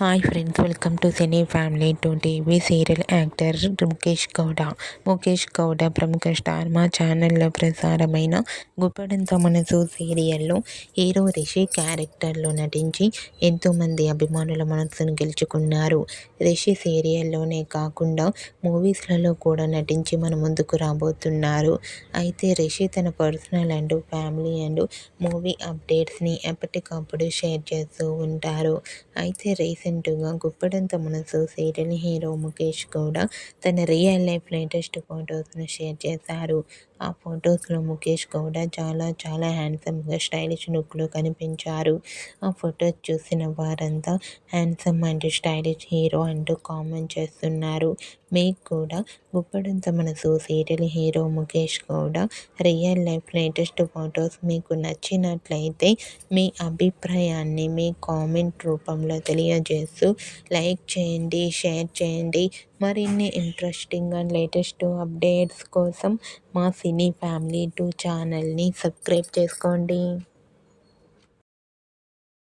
Hi friends, welcome to cine family to TV serial actor Mukesh Gowda ప్రముఖ star మా ఛానల్లో ప్రసారమైన గుప్పడంత మనసు సీరియల్లో హీరో రిషి క్యారెక్టర్లో నటించి ఎంతోమంది అభిమానుల మనసును గెలుచుకున్నారు. రిషి సీరియల్లోనే కాకుండా మూవీస్లలో కూడా నటించి మన ముందుకు రాబోతున్నారు. అయితే రిషి తన personal and family and movie అప్డేట్స్ని ఎప్పటికప్పుడు షేర్ చేస్తూ ఉంటారు. అయితే రీసెంట్గా గుప్పడంత మనసు సీరియల్ హీరో ముఖేష్ గౌడ తన రియల్ లైఫ్ లేటెస్ట్ ఫొటోస్ను షేర్ చేశారు. ఆ ఫొటోస్లో ముఖేష్ గౌడ చాలా చాలా హ్యాండ్సమ్గా స్టైలిష్ లుక్లో కనిపించారు. ఆ ఫొటోస్ చూసిన వారంతా హ్యాండ్సమ్ అండ్ స్టైలిష్ హీరో అంటూ కామెంట్ చేస్తున్నారు. మీకు కూడా Guppedantha Manasu serial hero Mukesh Gowda real life latest photos మీకు నచ్చినట్లయితే మీ అభిప్రాయాన్ని మీ కామెంట్ రూపంలో తెలియజేస్తూ లైక్ చేయండి, షేర్ చేయండి. మరిన్ని ఇంట్రెస్టింగ్ అండ్ లేటెస్ట్ అప్డేట్స్ కోసం మా సినీ ఫ్యామిలీ 2 ఛానల్ని సబ్స్క్రైబ్ చేసుకోండి.